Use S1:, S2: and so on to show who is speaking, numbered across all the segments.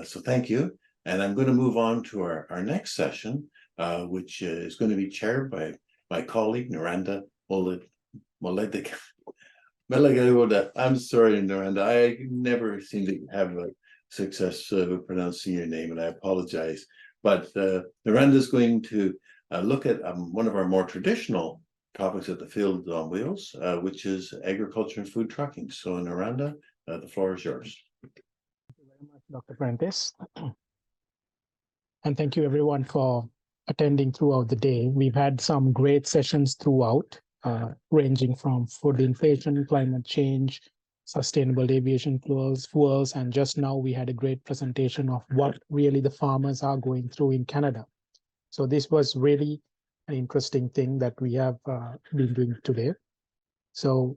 S1: So thank you. And I'm going to move on to our next session, which is going to be chaired by my colleague, Narendra Moledik. Malalgoda. I'm sorry, Narendra. I never seem to have a success with pronouncing your name, and I apologize. But Narendra is going to look at one of our more traditional topics at the Field on Wheels, which is agriculture and food trucking. So, Narendra, the floor is yours.
S2: Thank you very much, Dr. Prentice. And thank you everyone for attending throughout the day. We've had some great sessions throughout, ranging from food inflation, climate change, sustainable aviation fuels, and just now we had a great presentation of what really the farmers are going through in Canada. So this was really an interesting thing that we have been doing today. So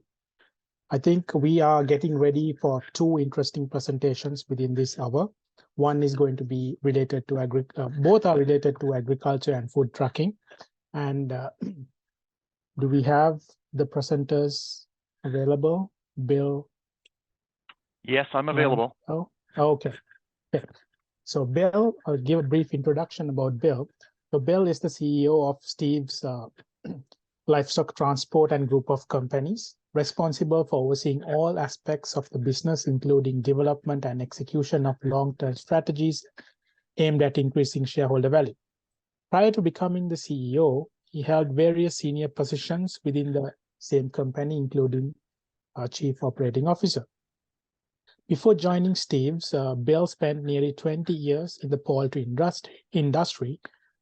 S2: I think we are getting ready for two interesting presentations within this hour. One is going to be related to both are related to agriculture and food trucking. And do we have the presenters available? Bill?
S3: Yes, I'm available.
S2: Oh, okay. So Bill, I'll give a brief introduction about Bill. So Bill is the CEO of Steve's Livestock Transport and Group of Companies, responsible for overseeing all aspects of the business, including development and execution of long-term strategies aimed at increasing shareholder value. Prior to becoming the CEO, he held various senior positions within the same company, including Chief Operating Officer. Before joining Steve's, Bill spent nearly 20 years in the poultry industry,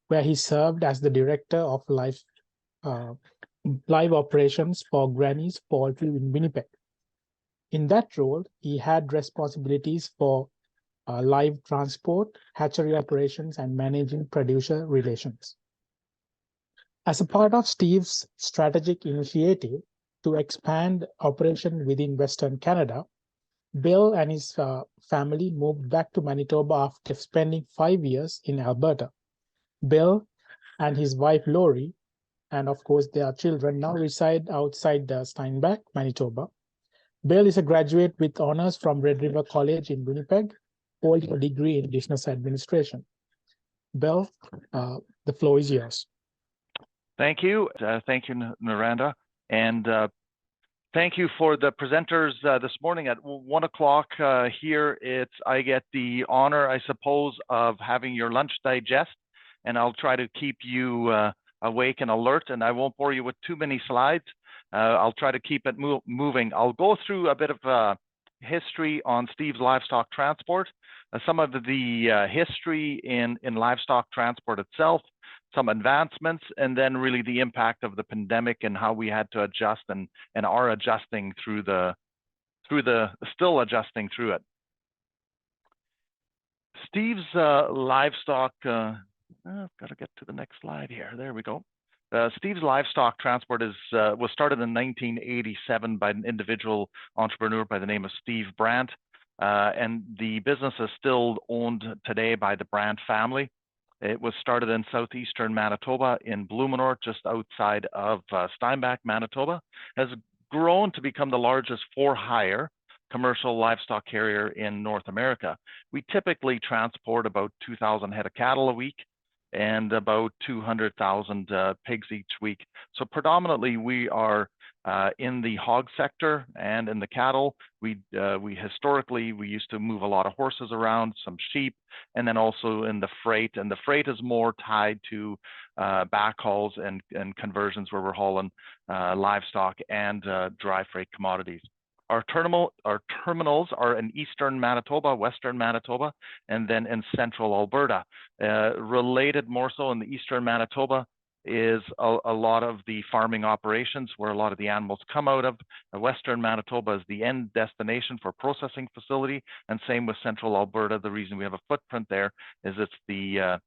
S2: where he served as the director of live operations for Granny's Poultry in Winnipeg. In that role, he had responsibilities for live transport, hatchery operations, and managing producer relations. As a part of Steve's strategic initiative to expand operation within Western Canada, Bill and his family moved back to Manitoba after spending 5 years in Alberta. Bill and his wife Lori, and of course their children, now reside outside Steinbach, Manitoba. Bill is a graduate with honors from Red River College in Winnipeg, holding a degree in business administration. Bill, the floor is yours.
S3: Thank you. Thank you, Narendra. And thank you for the presenters this morning at 1 o'clock here. I get the honor, I suppose, of having your lunch digest, and I'll try to keep you awake and alert, and I won't bore you with too many slides. I'll try to keep it moving. I'll go through a bit of history on Steve's Livestock Transport, some of the history in livestock transport itself, some advancements, and then really the impact of the pandemic and how we had to adjust and are adjusting still adjusting through it. Steve's Livestock, I've got to get to the next slide here. There we go. Steve's Livestock Transport was started in 1987 by an individual entrepreneur by the name of Steve Brandt, and the business is still owned today by the Brandt family. It was started in southeastern Manitoba in Blumenort, just outside of Steinbach, Manitoba. Has grown to become the largest for-hire commercial livestock carrier in North America. We typically transport about 2,000 head of cattle a week and about 200,000 pigs each week. So predominantly we are in the hog sector and in the cattle. We historically used to move a lot of horses around, some sheep, and then also in the freight. And the freight is more tied to backhauls and conversions where we're hauling livestock and dry freight commodities. Our terminals are in eastern Manitoba, western Manitoba, and then in central Alberta. Related more so in the eastern Manitoba is a lot of the farming operations where a lot of the animals come out of. Western Manitoba is the end destination for processing facility, and same with central Alberta. The reason we have a footprint there is it's the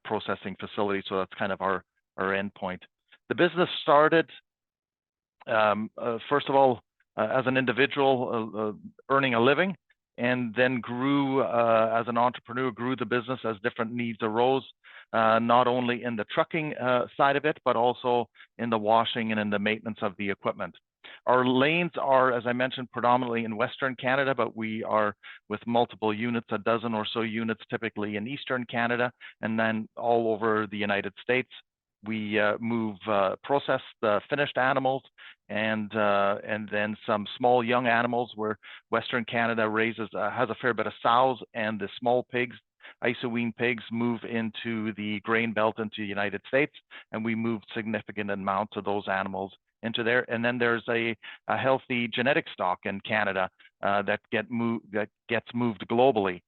S3: processing facility, so that's kind of our end point. The business started, first of all, as an individual earning a living, and then grew as an entrepreneur, grew the business as different needs arose, not only in the trucking side of it, but also in the washing and in the maintenance of the equipment. Our lanes are, as I mentioned, predominantly in Western Canada, but we are with multiple units, a dozen or so units typically in Eastern Canada, and then all over the United States. We move processed finished animals and then some small young animals, where Western Canada has a fair bit of sows, and the small pigs, iso-wean pigs, move into the grain belt into the United States, and we move significant amounts of those animals into there. And then there's a healthy genetic stock in Canada that gets moved globally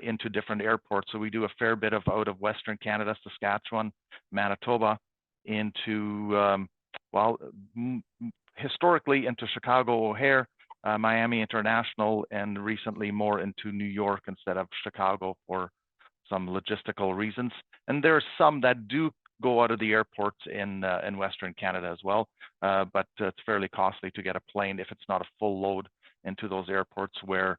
S3: into different airports. So we do a fair bit of out of Western Canada, Saskatchewan, Manitoba, into historically into Chicago O'Hare, Miami International, and recently more into New York instead of Chicago for some logistical reasons. And there are some that do go out of the airports in Western Canada as well, but it's fairly costly to get a plane if it's not a full load into those airports, where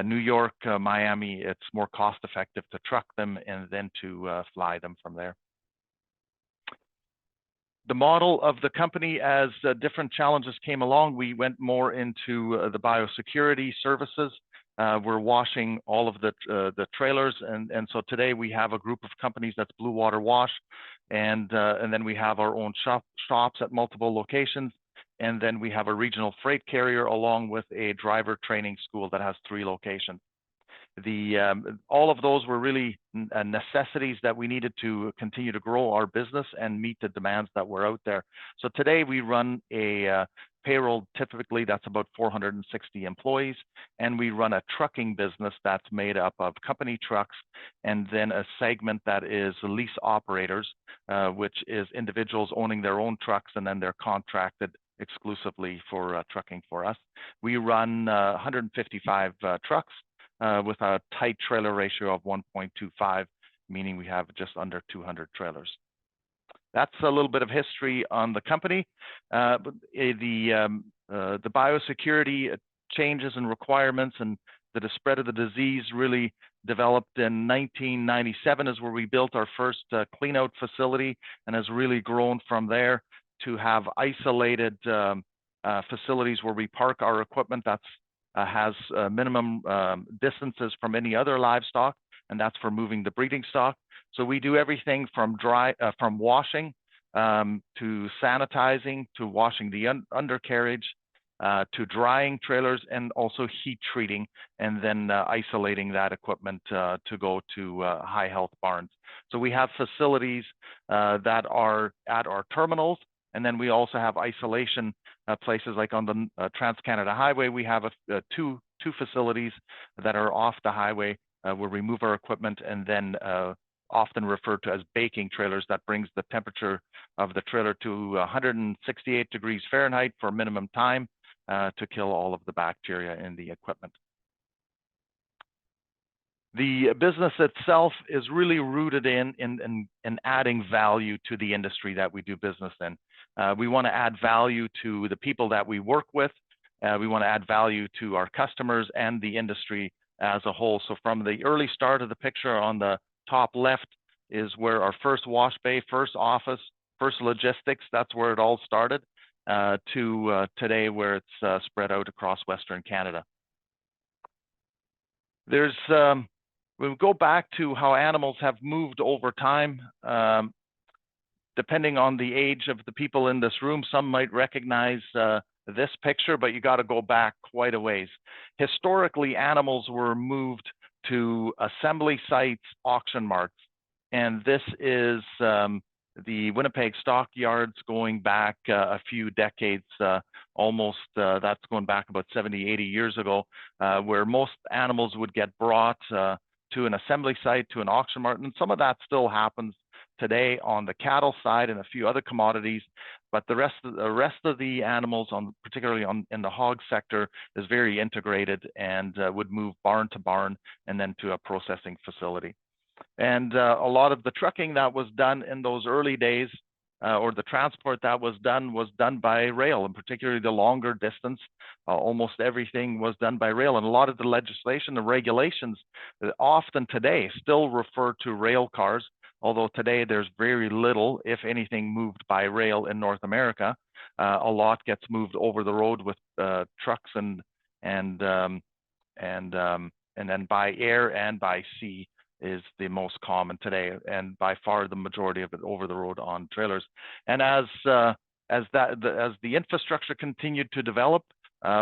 S3: New York, Miami, it's more cost effective to truck them and then to fly them from there. The model of the company, as different challenges came along, we went more into the biosecurity services. We're washing all of the trailers, and so today we have a group of companies that's Blue Water Wash, and then we have our own shops at multiple locations, and then we have a regional freight carrier along with a driver training school that has 3 locations. All of those were really necessities that we needed to continue to grow our business and meet the demands that were out there. So today we run a payroll typically that's about 460 employees, and we run a trucking business that's made up of company trucks, and then a segment that is lease operators, which is individuals owning their own trucks, and then they're contracted exclusively for trucking for us. We run 155 trucks with a tight trailer ratio of 1.25, meaning we have just under 200 trailers. That's a little bit of history on the company. The biosecurity changes and requirements and the spread of the disease really developed in 1997, is where we built our first clean-out facility, and has really grown from there to have isolated facilities where we park our equipment that's has minimum distances from any other livestock, and that's for moving the breeding stock. So we do everything from from washing to sanitizing, to washing the undercarriage, to drying trailers, and also heat treating, and then isolating that equipment to go to high health barns. So we have facilities that are at our terminals, and then we also have isolation places like on the Trans-Canada Highway. We have two facilities that are off the highway where we move our equipment, and then often referred to as baking trailers, that brings the temperature of the trailer to 168 degrees Fahrenheit for minimum time to kill all of the bacteria in the equipment. The business itself is really rooted in adding value to the industry that we do business in. We want to add value to the people that we work with. We want to add value to our customers and the industry as a whole. So from the early start of the picture on the top left is where our first wash bay, first office, first logistics, that's where it all started, to today where it's spread out across Western Canada. We'll go back to how animals have moved over time. Depending on the age of the people in this room, some might recognize this picture, but you got to go back quite a ways. Historically, animals were moved to assembly sites, auction marts, and this is the Winnipeg stockyards going back a few decades, almost that's going back about 70, 80 years ago, where most animals would get brought to an assembly site, to an auction mart, and some of that still happens today on the cattle side and a few other commodities, but the rest of the animals, particularly in the hog sector, is very integrated and would move barn to barn and then to a processing facility. And a lot of the trucking that was done in those early days, or the transport that was done by rail, and particularly the longer distance. Almost everything was done by rail, and a lot of the legislation, the regulations, often today still refer to rail cars. Although today there's very little, if anything, moved by rail in North America. A lot gets moved over the road with trucks and then by air and by sea is the most common today, and by far the majority of it over the road on trailers. And as the infrastructure continued to develop,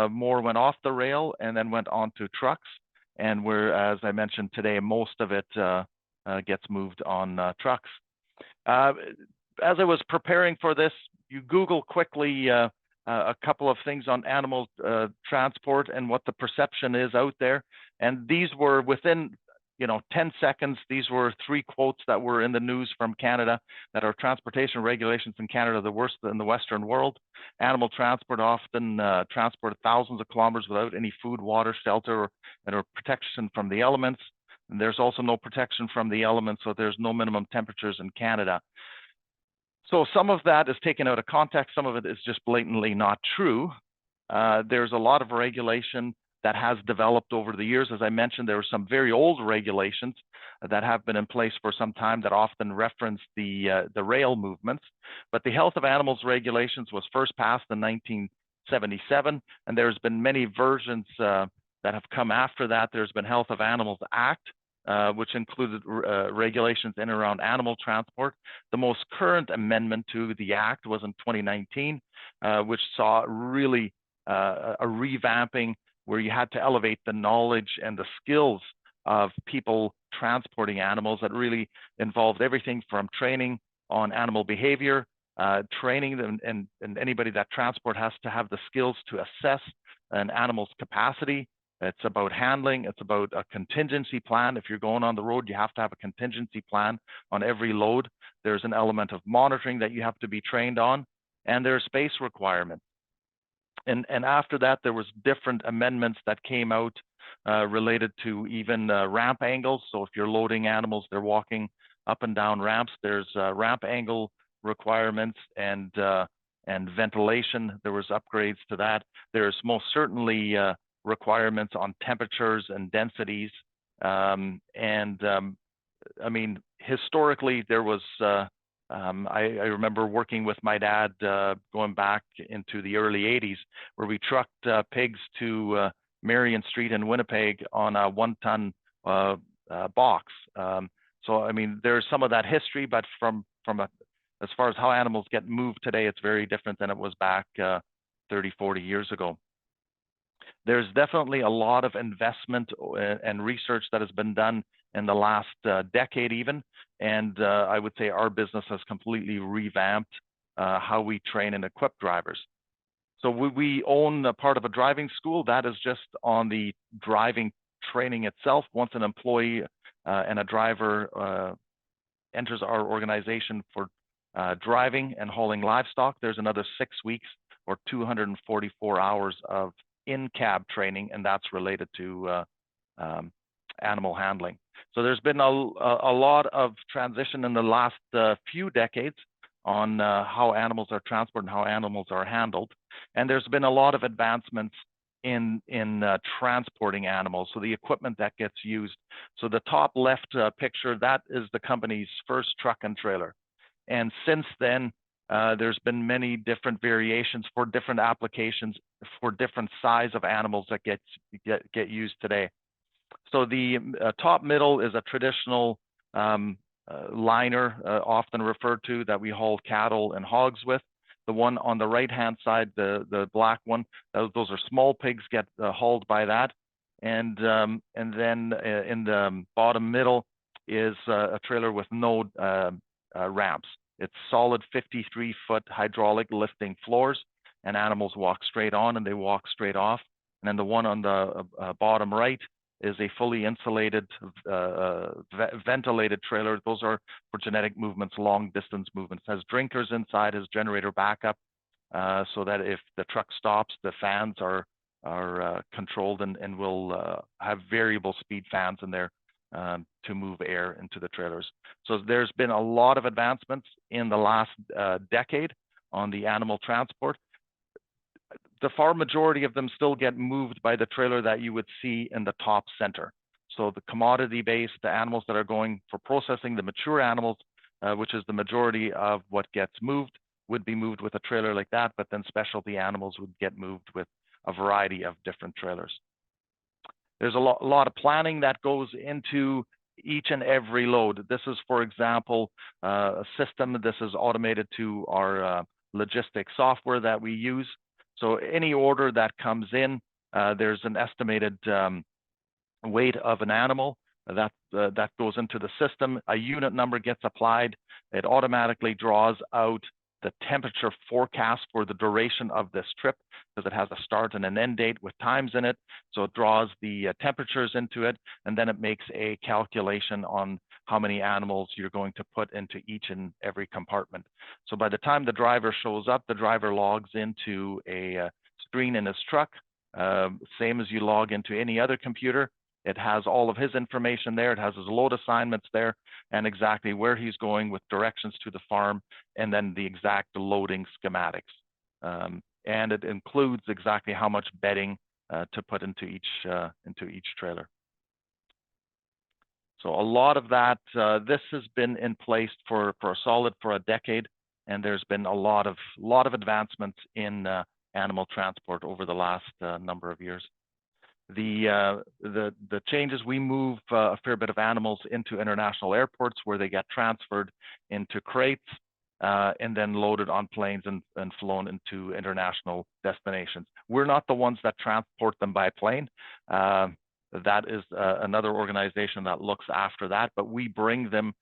S3: more went off the rail and then went onto trucks. And as I mentioned today, most of it gets moved on trucks. As I was preparing for this, you Google quickly a couple of things on animal transport and what the perception is out there. And these were within 10 seconds. These were 3 quotes that were in the news from Canada, that our transportation regulations in Canada are the worst in the Western world. Animal transport often transport thousands of kilometers without any food, water, shelter, or protection from the elements. And there's also no protection from the elements, so there's no minimum temperatures in Canada. So some of that is taken out of context. Some of it is just blatantly not true. There's a lot of regulation that has developed over the years. As I mentioned, there were some very old regulations that have been in place for some time that often reference the rail movements. But the Health of Animals regulations was first passed in 1977, and there's been many versions that have come after that. There's been Health of Animals Act, which included regulations in and around animal transport. The most current amendment to the Act was in 2019, which saw really a revamping where you had to elevate the knowledge and the skills of people transporting animals. That really involved everything from training on animal behavior, training them, and anybody that transport has to have the skills to assess an animal's capacity. It's about handling. It's about a contingency plan. If you're going on the road, you have to have a contingency plan on every load. There's an element of monitoring that you have to be trained on, and there are space requirements. And after that, there was different amendments that came out related to even ramp angles. So if you're loading animals, they're walking up and down ramps. There's ramp angle requirements and ventilation. There was upgrades to that. There's most certainly requirements on temperatures and densities. I mean, historically, there was I remember working with my dad going back into the early 80s, where we trucked pigs to Marion Street in Winnipeg on a 1-ton box. So, I mean, there's some of that history, but as far as how animals get moved today, it's very different than it was back 30, 40 years ago. There's definitely a lot of investment and research that has been done in the last decade even. And I would say our business has completely revamped how we train and equip drivers. So we own a part of a driving school that is just on the driving training itself. Once an employee and a driver enters our organization for driving and hauling livestock, there's another 6 weeks or 244 hours of in-cab training, and that's related to animal handling. So there's been a lot of transition in the last few decades on how animals are transported and how animals are handled. And there's been a lot of advancements in transporting animals, so the equipment that gets used. So the top left picture, that is the company's first truck and trailer. And since then, there's been many different variations for different applications for different size of animals that get used today. So the top middle is a traditional liner, often referred to, that we haul cattle and hogs with. The one on the right-hand side, the black one, those are small pigs get hauled by that. And then in the bottom middle is a trailer with no ramps. It's solid 53-foot hydraulic lifting floors, and animals walk straight on and they walk straight off. And then the one on the bottom right is a fully insulated, ventilated trailer. Those are for genetic movements, long distance movements. It has drinkers inside, has generator backup, so that if the truck stops, the fans are controlled and will have variable speed fans in there to move air into the trailers. So there's been a lot of advancements in the last decade on the animal transport. The far majority of them still get moved by the trailer that you would see in the top center. So the commodity-based, the animals that are going for processing, the mature animals, which is the majority of what gets moved. would be moved with a trailer like that, but then specialty animals would get moved with a variety of different trailers. There's a lot of planning that goes into each and every load. This is, for example, a system. This is automated to our logistics software that we use. So any order that comes in, there's an estimated weight of an animal that goes into the system. A unit number gets applied. It automatically draws out the temperature forecast for the duration of this trip, because it has a start and an end date with times in it. So it draws the temperatures into it, and then it makes a calculation on how many animals you're going to put into each and every compartment. So by the time the driver shows up, the driver logs into a screen in his truck, same as you log into any other computer. It has all of his information there. It has his load assignments there and exactly where he's going with directions to the farm, and then the exact loading schematics. And it includes exactly how much bedding to put into each trailer. So a lot of that, this has been in place for a decade, and there's been a lot of advancements in animal transport over the last number of years. The changes, we move a fair bit of animals into international airports where they get transferred into crates and then loaded on planes and flown into international destinations. We're not the ones that transport them by plane. That is another organization that looks after that, but we bring them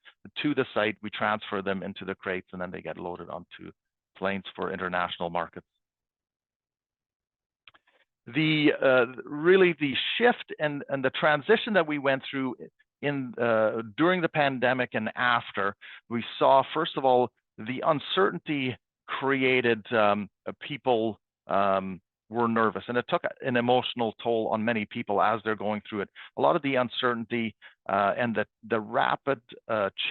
S3: to the site, we transfer them into the crates, and then they get loaded onto planes for international markets. Really the shift and the transition that we went through during the pandemic and after, we saw, first of all, the uncertainty created people were nervous, and it took an emotional toll on many people as they're going through it. A lot of the uncertainty and the rapid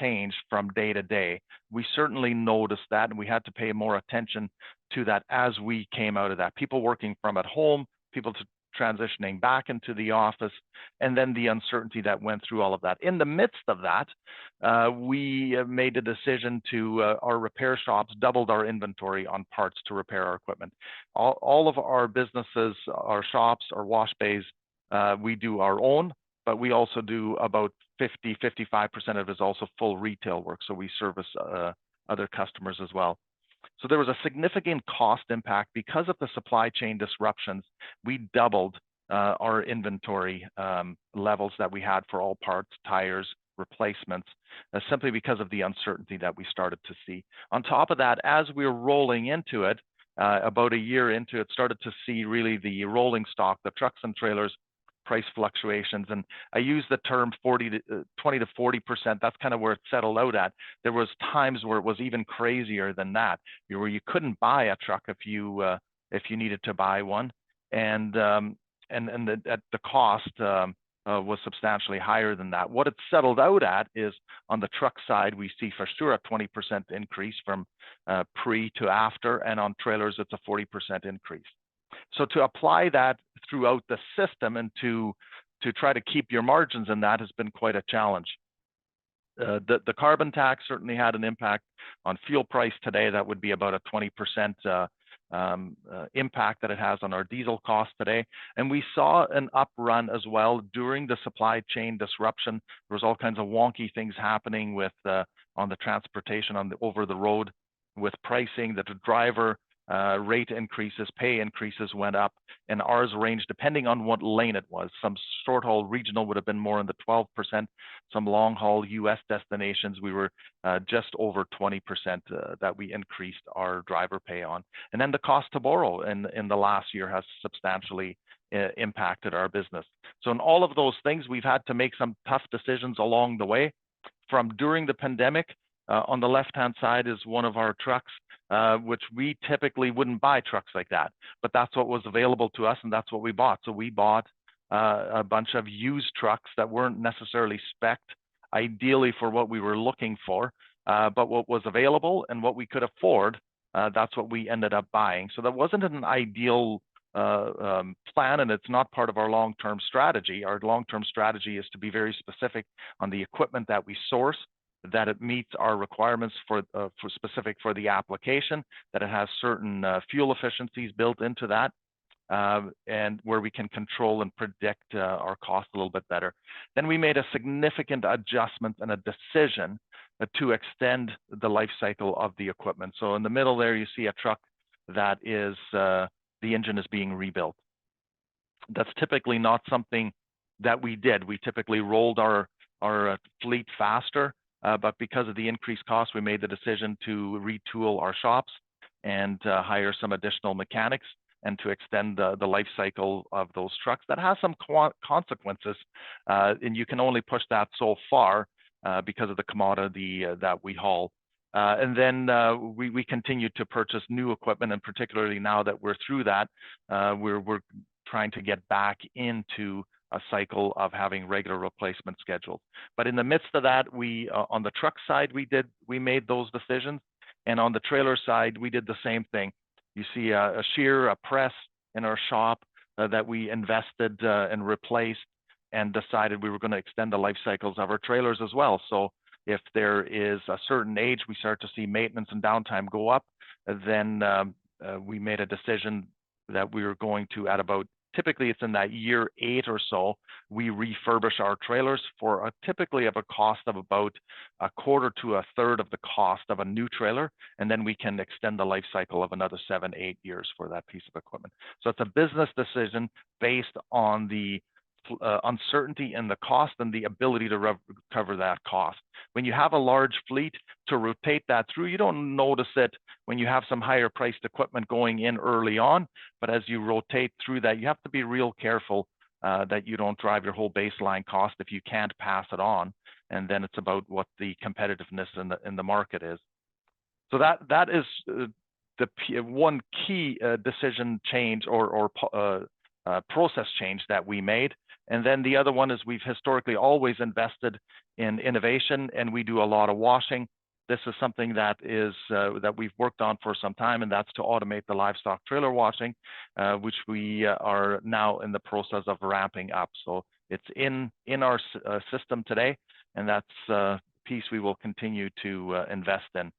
S3: change from day to day, we certainly noticed that, and we had to pay more attention to that as we came out of that. People working from at home, people transitioning back into the office, and then the uncertainty that went through all of that. In the midst of that, we made a decision to, our repair shops doubled our inventory on parts to repair our equipment. All of our businesses, our shops, our wash bays, we do our own, but we also do about 55% of it is also full retail work. So we service other customers as well. So there was a significant cost impact because of the supply chain disruptions. We doubled our inventory levels that we had for all parts, tires, replacements, simply because of the uncertainty that we started to see. On top of that, as we were rolling into it, about a year into it, started to see really the rolling stock, the trucks and trailers, price fluctuations. And I use the term 20 to 40%. That's kind of where it settled out at. There was times where it was even crazier than that, where you couldn't buy a truck if you needed to buy one, and the cost was substantially higher than that. What it settled out at is, on the truck side, we see for sure a 20% increase from pre to after, and on trailers it's a 40% increase. So to apply that throughout the system and to try to keep your margins in that has been quite a challenge. The carbon tax certainly had an impact on fuel price today. That would be about a 20% impact that it has on our diesel costs today. And we saw an uprun as well during the supply chain disruption. There was all kinds of wonky things happening with on the transportation over the road with pricing, that the driver rate increases, pay increases went up, and ours ranged depending on what lane it was. Some short haul regional would have been more in the 12%. Some long haul US destinations, we were just over 20% that we increased our driver pay on. And then the cost to borrow in the last year has substantially impacted our business. So in all of those things, we've had to make some tough decisions along the way. From during the pandemic, on the left-hand side is one of our trucks, which we typically wouldn't buy trucks like that, but that's what was available to us, and that's what we bought. So we bought a bunch of used trucks that weren't necessarily spec'd ideally for what we were looking for, but what was available and what we could afford, that's what we ended up buying. So that wasn't an ideal plan, and it's not part of our long-term strategy. Our long-term strategy is to be very specific on the equipment that we source, that it meets our requirements for specific for the application, that it has certain fuel efficiencies built into that, and where we can control and predict our cost a little bit better. Then we made a significant adjustment and a decision to extend the life cycle of the equipment. So in the middle there, you see a truck that is, the engine is being rebuilt. That's typically not something that we did. We typically rolled our fleet faster, but because of the increased cost, we made the decision to retool our shops and hire some additional mechanics and to extend the life cycle of those trucks. That has some consequences, and you can only push that so far because of the commodity that we haul. And then we continue to purchase new equipment, and particularly now that we're through that, we're trying to get back into a cycle of having regular replacement scheduled. But in the midst of that, we on the truck side, we made those decisions, and on the trailer side, we did the same thing. You see a shear, a press in our shop that we invested and replaced, and decided we were going to extend the life cycles of our trailers as well. So if there is a certain age, we start to see maintenance and downtime go up, then we made a decision that we were going to, at about, typically it's in that year 8 or so, we refurbish our trailers for typically of a cost of about a quarter to a third of the cost of a new trailer, and then we can extend the life cycle of another 7-8 years for that piece of equipment. So it's a business decision based on the uncertainty in the cost and the ability to recover that cost. When you have a large fleet, to rotate that through, you don't notice it when you have some higher priced equipment going in early on, but as you rotate through that, you have to be real careful that you don't drive your whole baseline cost if you can't pass it on. And then it's about what the competitiveness in the market is. So that is the one key decision change or process change that we made. And then the other one is we've historically always invested in innovation, and we do a lot of washing. This is something that is that we've worked on for some time, and that's to automate the livestock trailer washing, which we are now in the process of ramping up. So it's in our system today, and that's a piece we will continue to invest in.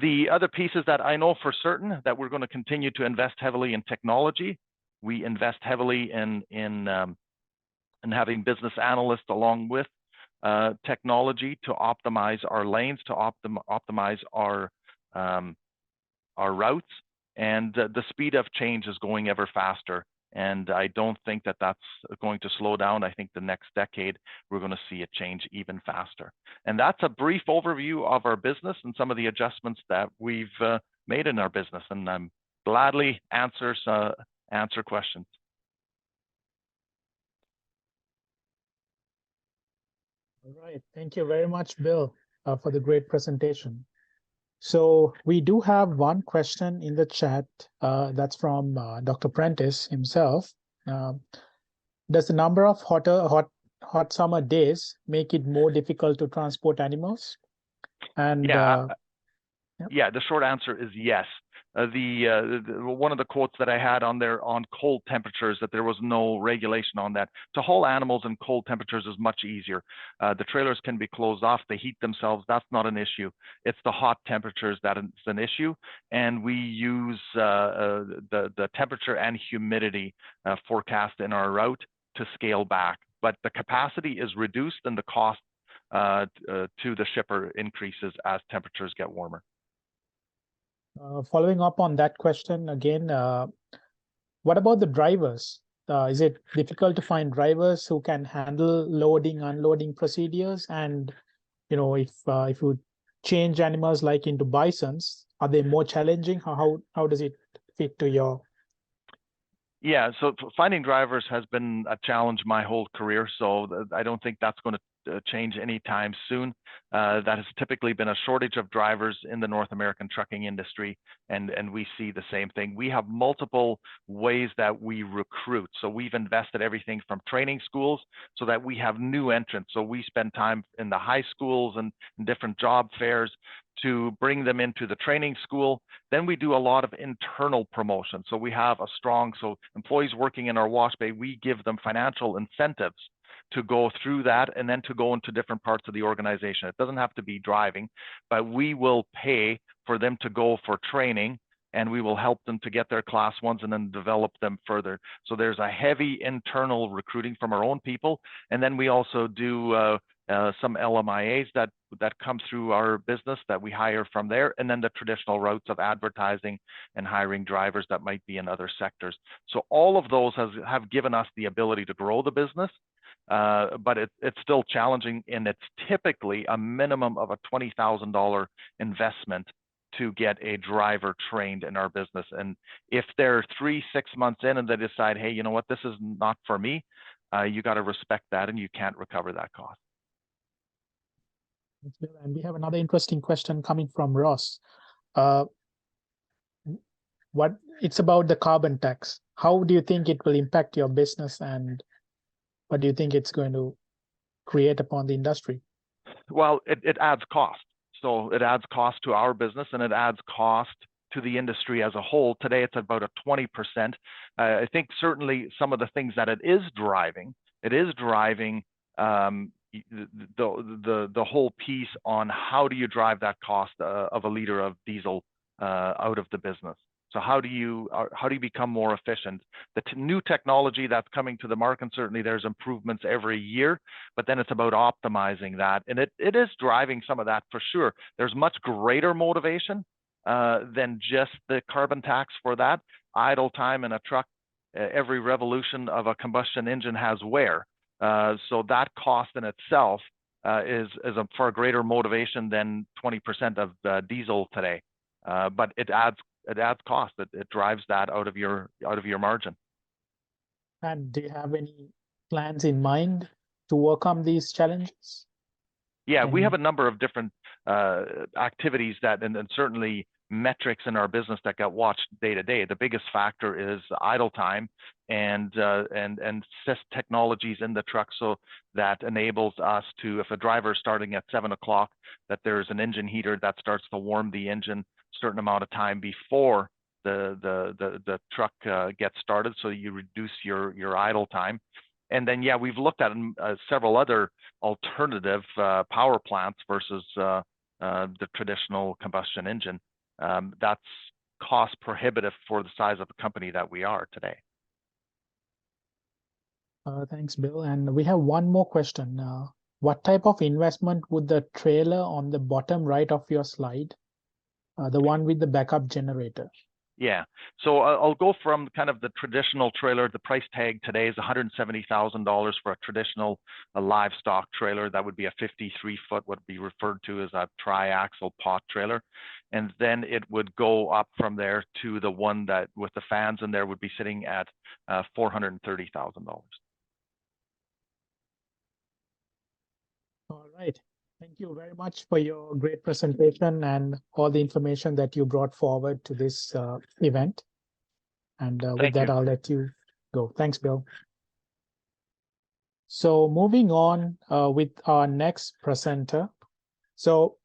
S3: The other pieces that I know for certain that we're going to continue to invest heavily in technology. We invest heavily in having business analysts along with technology to optimize our lanes, to optimize our routes, and the speed of change is going ever faster. And I don't think that that's going to slow down. I think the next decade, we're going to see it change even faster. And that's a brief overview of our business and some of the adjustments that we've made in our business. And I'm gladly answer questions.
S2: All right. Thank you very much, Bill, for the great presentation. So we do have one question in the chat that's from Dr. Prentice himself. Does the number of hot summer days make it more difficult to transport animals? And
S3: yeah, the short answer is yes. One of the quotes that I had on there on cold temperatures, that there was no regulation on that. To haul animals in cold temperatures is much easier. The trailers can be closed off, they heat themselves, that's not an issue. It's the hot temperatures that is an issue, and we use the temperature and humidity forecast in our route to scale back. But the capacity is reduced and the cost to the shipper increases as temperatures get warmer.
S2: Following up on that question again, what about the drivers? Is it difficult to find drivers who can handle loading, unloading procedures? And if you change animals like into bisons, are they more challenging? How does it fit to your?
S3: Yeah, so finding drivers has been a challenge my whole career. So I don't think that's going to change anytime soon. That has typically been a shortage of drivers in the North American trucking industry, and we see the same thing. We have multiple ways that we recruit. So we've invested everything from training schools so that we have new entrants. So we spend time in the high schools and different job fairs to bring them into the training school. Then we do a lot of internal promotion. So we have so employees working in our wash bay, we give them financial incentives to go through that and then to go into different parts of the organization. It doesn't have to be driving, but we will pay for them to go for training, and we will help them to get their class ones and then develop them further. So there's a heavy internal recruiting from our own people. And then we also do some LMIAs that come through our business that we hire from there, and then the traditional routes of advertising and hiring drivers that might be in other sectors. So all of those have given us the ability to grow the business, but it's still challenging, and it's typically a minimum of a $20,000 investment to get a driver trained in our business. And if they're 3-6 months in and they decide, hey, you know what, this is not for me, you got to respect that, and you can't recover that cost.
S2: And we have another interesting question coming from Ross. It's about the carbon tax. How do you think it will impact your business, and what do you think it's going to create upon the industry?
S3: Well, it adds cost. So it adds cost to our business, and it adds cost to the industry as a whole. Today, it's about a 20%. I think certainly some of the things that it is driving the whole piece on how do you drive that cost of a liter of diesel out of the business. So how do you become more efficient? The new technology that's coming to the market, and certainly there's improvements every year, but then it's about optimizing that. And it is driving some of that for sure. There's much greater motivation than just the carbon tax for that. Idle time in a truck, every revolution of a combustion engine has wear. So that cost in itself is a far greater motivation than 20% of diesel today. But it adds cost. It drives that out of your margin.
S2: And do you have any plans in mind to overcome these challenges?
S3: Yeah, we have a number of different activities and certainly metrics in our business that get watched day to day. The biggest factor is idle time and technologies in the truck, so that enables us to, if a driver is starting at 7 o'clock, that there's an engine heater that starts to warm the engine a certain amount of time before the truck gets started, so you reduce your idle time. And then, yeah, we've looked at several other alternative power plants versus the traditional combustion engine. That's cost prohibitive for the size of the company that we are today.
S2: Thanks, Bill. And we have one more question. What type of investment would the trailer on the bottom right of your slide, the one with the backup generator?
S3: Yeah, so I'll go from kind of the traditional trailer. The price tag today is $170,000 for a traditional livestock trailer. That would be a 53-foot, what would be referred to as a tri-axle pot trailer. And then it would go up from there to the one that with the fans in there would be sitting at $430,000.
S2: All right. Thank you very much for your great presentation and all the information that you brought forward to this event. And with that, I'll let you go. Thanks, Bill. So moving on with our next presenter. So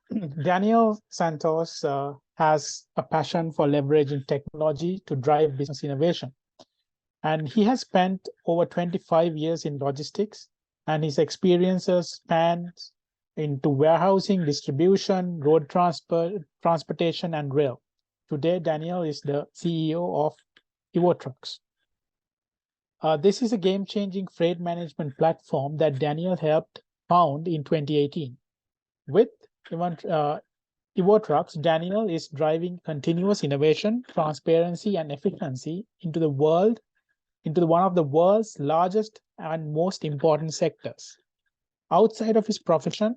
S2: Daniel Santos has a passion for leveraging technology to drive business innovation. And he has spent over 25 years in logistics, and his experiences spans into warehousing, distribution, road transportation, and rail. Today, Daniel is the CEO of Evotrux. This is a game-changing freight management platform that Daniel helped found in 2018. With Evotrux, Daniel is driving continuous innovation, transparency, and efficiency into one of the world's largest and most important sectors. Outside of his profession,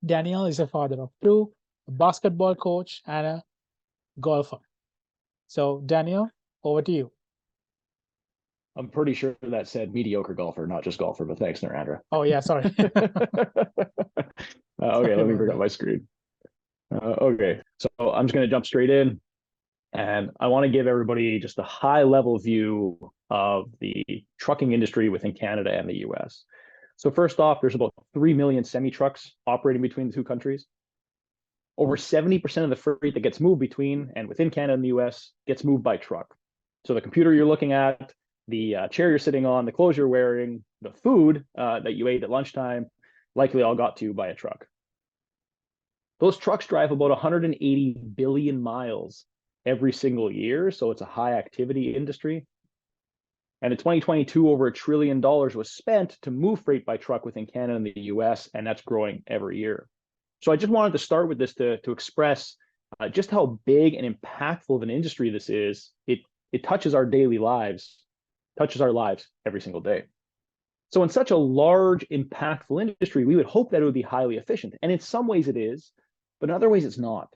S2: Daniel is a father of 2, a basketball coach, and a golfer. So, Daniel, over to you.
S4: I'm pretty sure that said mediocre golfer, not just golfer, but thanks, Narendra.
S2: Oh, yeah, sorry.
S4: Okay, let me bring up my screen. Okay, so I'm just going to jump straight in. And I want to give everybody just a high-level view of the trucking industry within Canada and the US. So first off, there's about 3 million semi-trucks operating between the two countries. Over 70% of the freight that gets moved between and within Canada and the US gets moved by truck. So the computer you're looking at, the chair you're sitting on, the clothes you're wearing, the food that you ate at lunchtime likely all got to you by a truck. Those trucks drive about 180 billion miles every single year, so it's a high activity industry. And in 2022, over $1 trillion was spent to move freight by truck within Canada and the US, and that's growing every year. So I just wanted to start with this to express just how big and impactful of an industry this is. It touches our daily lives, touches our lives every single day. So in such a large, impactful industry, we would hope that it would be highly efficient. And in some ways it is, but in other ways it's not.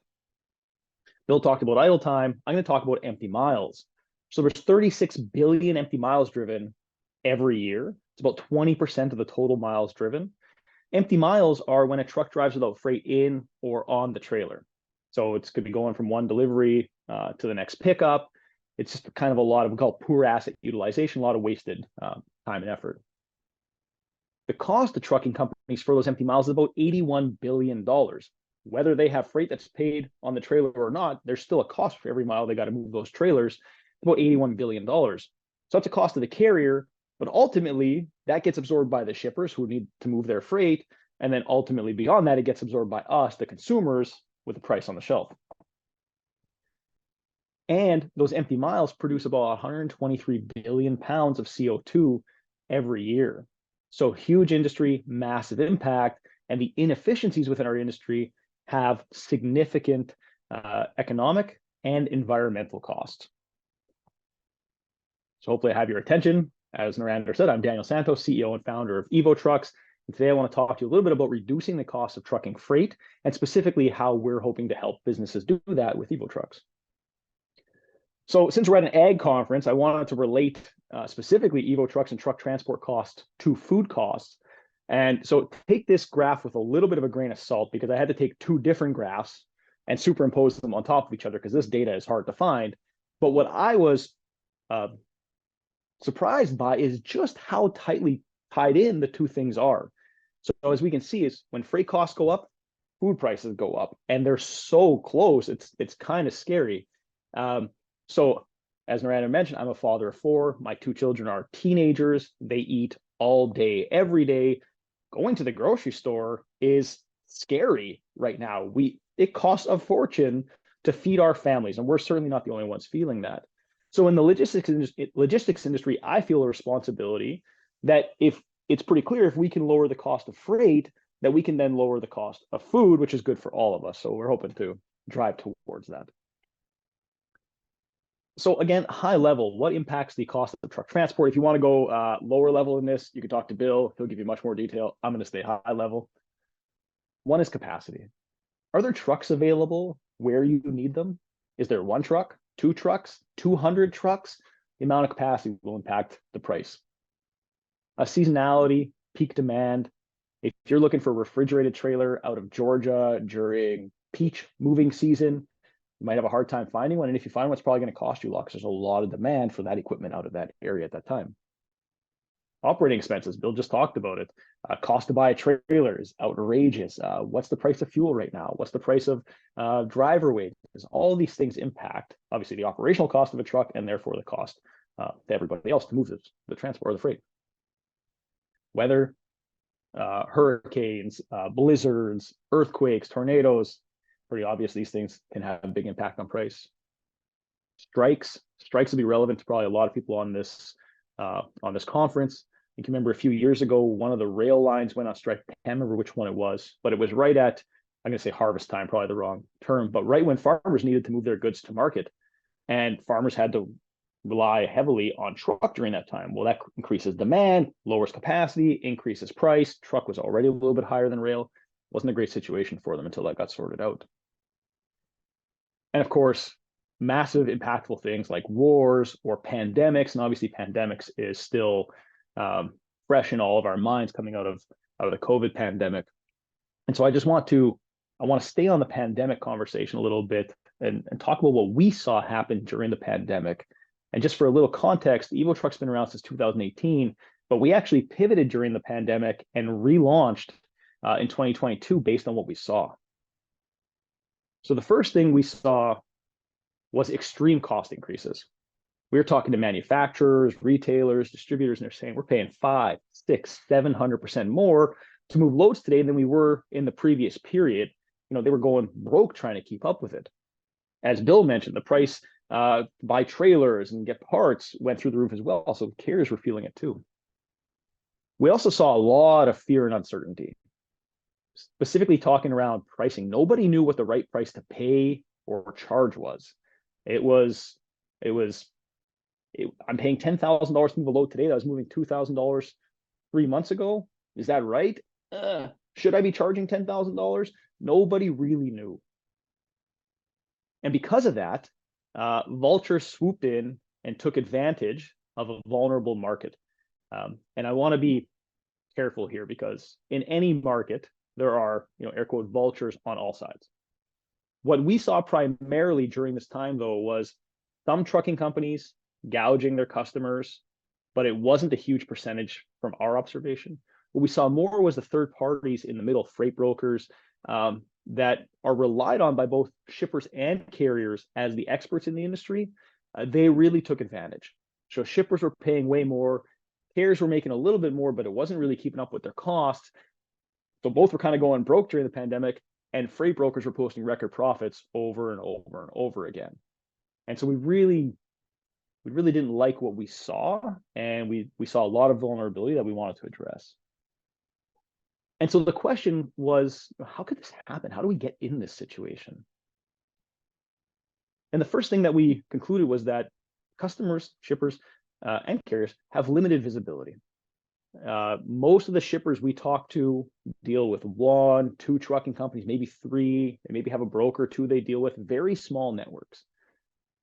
S4: Bill talked about idle time. I'm going to talk about empty miles. So there's 36 billion empty miles driven every year. It's about 20% of the total miles driven. Empty miles are when a truck drives without freight in or on the trailer. So it's could be going from one delivery to the next pickup. It's just kind of a lot of, we call it poor asset utilization, a lot of wasted time and effort. The cost to trucking companies for those empty miles is about $81 billion. Whether they have freight that's paid on the trailer or not, there's still a cost for every mile they got to move those trailers, about $81 billion. So that's a cost to the carrier, but ultimately that gets absorbed by the shippers who need to move their freight. And then ultimately beyond that, it gets absorbed by us, the consumers, with the price on the shelf. And those empty miles produce about 123 billion pounds of CO2 every year. So huge industry, massive impact, and the inefficiencies within our industry have significant economic and environmental costs. So hopefully I have your attention. As Narendra said, I'm Daniel Santos, CEO and founder of Evotrux. And today I want to talk to you a little bit about reducing the cost of trucking freight and specifically how we're hoping to help businesses do that with Evotrux. So since we're at an ag conference, I wanted to relate specifically Evotrux and truck transport costs to food costs. And so take this graph with a little bit of a grain of salt because I had to take two different graphs and superimpose them on top of each other because this data is hard to find. But what I was surprised by is just how tightly tied in the two things are. So as we can see is when freight costs go up, food prices go up, and they're so close, it's kind of scary. So as Narendra mentioned, I'm a father of 4. My 2 children are teenagers. They eat all day, every day. Going to the grocery store is scary right now. It costs a fortune to feed our families, and we're certainly not the only ones feeling that. So in the logistics industry, I feel a responsibility that if it's pretty clear, if we can lower the cost of freight, that we can then lower the cost of food, which is good for all of us. So we're hoping to drive towards that. So again, high level, what impacts the cost of truck transport? If you want to go lower level in this, you can talk to Bill. He'll give you much more detail. I'm going to stay high level. One is capacity. Are there trucks available where you need them? Is there 1 truck, 2 trucks, 200 trucks? The amount of capacity will impact the price. Seasonality, peak demand. If you're looking for a refrigerated trailer out of Georgia during peach moving season, you might have a hard time finding one. And if you find one, it's probably going to cost you a lot because there's a lot of demand for that equipment out of that area at that time. Operating expenses, Bill just talked about it. Cost to buy a trailer is outrageous. What's the price of fuel right now? What's the price of driver wages? All these things impact, obviously, the operational cost of a truck and therefore the cost to everybody else to move the transport or the freight. Weather, hurricanes, blizzards, earthquakes, tornadoes, pretty obvious these things can have a big impact on price. Strikes will be relevant to probably a lot of people on this conference. You can remember a few years ago, one of the rail lines went on strike. I can't remember which one it was, but it was right at, I'm going to say harvest time, probably the wrong term, but right when farmers needed to move their goods to market, and farmers had to rely heavily on truck during that time. Well, that increases demand, lowers capacity, increases price. Truck was already a little bit higher than rail. Wasn't a great situation for them until that got sorted out. And of course, massive impactful things like wars or pandemics, and obviously pandemics is still fresh in all of our minds coming out of the COVID pandemic. And so I want to stay on the pandemic conversation a little bit and talk about what we saw happen during the pandemic. And just for a little context, Evotrux been around since 2018, but we actually pivoted during the pandemic and relaunched in 2022 based on what we saw. So the first thing we saw was extreme cost increases. We're talking to manufacturers, retailers, distributors, and they're saying we're paying 5, 6, 700% more to move loads today than we were in the previous period. They were going broke trying to keep up with it. As Bill mentioned, the price to buy trailers and get parts went through the roof as well. So carriers were feeling it too. We also saw a lot of fear and uncertainty, specifically talking around pricing. Nobody knew what the right price to pay or charge was. I'm paying $10,000 to move a load today that was moving $2,000 3 months ago. Is that right? Should I be charging $10,000? Nobody really knew. And because of that, vultures swooped in and took advantage of a vulnerable market. And I want to be careful here, because in any market, there are, air quote, vultures on all sides. What we saw primarily during this time, though, was some trucking companies gouging their customers, but it wasn't a huge percentage from our observation. What we saw more was the third parties in the middle, freight brokers, that are relied on by both shippers and carriers as the experts in the industry. They really took advantage. So shippers were paying way more, carriers were making a little bit more, but it wasn't really keeping up with their costs. So both were kind of going broke during the pandemic, and freight brokers were posting record profits over and over and over again. And so we really didn't like what we saw, and we saw a lot of vulnerability that we wanted to address. And so the question was, how could this happen? How do we get in this situation? And the first thing that we concluded was that customers, shippers, and carriers have limited visibility. Most of the shippers we talk to deal with 1, 2 trucking companies, maybe 3. They maybe have a broker or 2 they deal with, very small networks.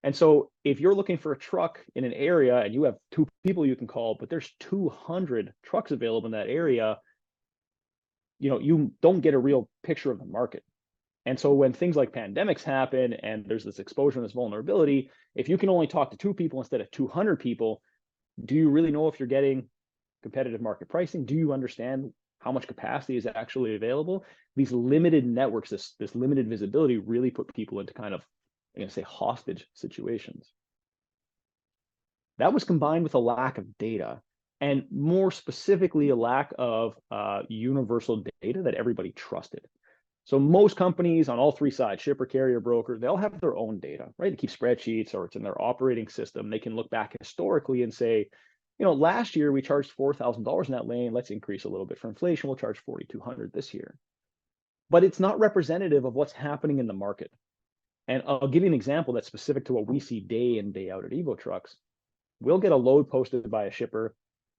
S4: And so if you're looking for a truck in an area and you have 2 people you can call, but there's 200 trucks available in that area, you don't get a real picture of the market. And so when things like pandemics happen and there's this exposure and this vulnerability, if you can only talk to 2 people instead of 200 people, do you really know if you're getting competitive market pricing? Do you understand how much capacity is actually available? These limited networks, this limited visibility really put people into kind of, I'm going to say, hostage situations. That was combined with a lack of data, and more specifically, a lack of universal data that everybody trusted. So most companies on all 3 sides, shipper, carrier, broker, they all have their own data, right? They keep spreadsheets, or it's in their operating system. They can look back historically and say, last year we charged $4,000 in that lane. Let's increase a little bit for inflation. We'll charge $4,200 this year. But it's not representative of what's happening in the market. And I'll give you an example that's specific to what we see day in, day out at Evotrux. We'll get a load posted by a shipper,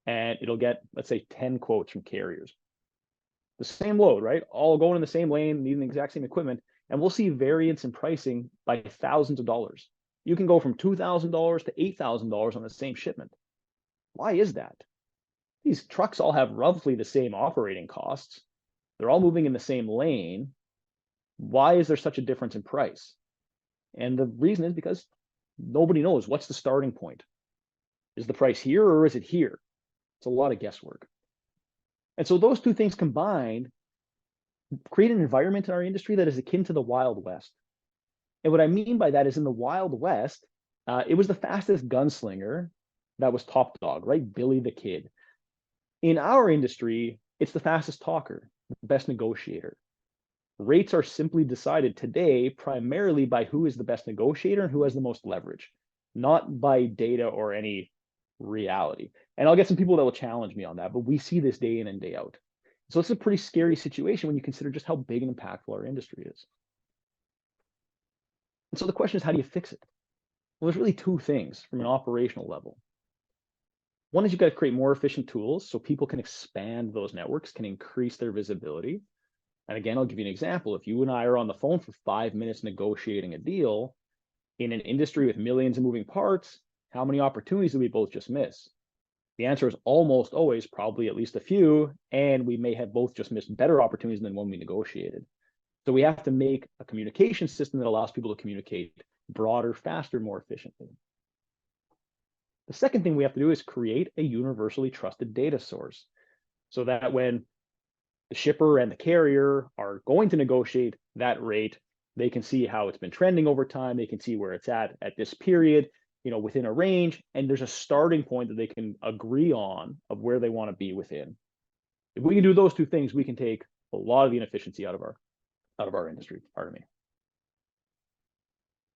S4: and it'll get, let's say, 10 quotes from carriers. The same load, right? All going in the same lane, needing the exact same equipment, and we'll see variance in pricing by thousands of dollars. You can go from $2,000 to $8,000 on the same shipment. Why is that? These trucks all have roughly the same operating costs. They're all moving in the same lane. Why is there such a difference in price? And the reason is because nobody knows what's the starting point. Is the price here or is it here? It's a lot of guesswork. And so those 2 things combined create an environment in our industry that is akin to the Wild West. And what I mean by that is, in the Wild West, it was the fastest gunslinger that was top dog, right? Billy the Kid. In our industry, it's the fastest talker, the best negotiator. Rates are simply decided today primarily by who is the best negotiator and who has the most leverage, not by data or any reality. And I'll get some people that will challenge me on that, but we see this day in and day out. So it's a pretty scary situation when you consider just how big and impactful our industry is. And so the question is, how do you fix it? Well, there's really 2 things from an operational level. One is you've got to create more efficient tools so people can expand those networks, can increase their visibility. And again, I'll give you an example. If you and I are on the phone for 5 minutes negotiating a deal in an industry with millions of moving parts, how many opportunities do we both just miss? The answer is almost always probably at least a few, and we may have both just missed better opportunities than when we negotiated. So we have to make a communication system that allows people to communicate broader, faster, more efficiently. The second thing we have to do is create a universally trusted data source, so that when the shipper and the carrier are going to negotiate that rate, they can see how it's been trending over time. They can see where it's at this period. within a range, and there's a starting point that they can agree on of where they want to be within. If we can do those two things, we can take a lot of the inefficiency out of our industry. Pardon me.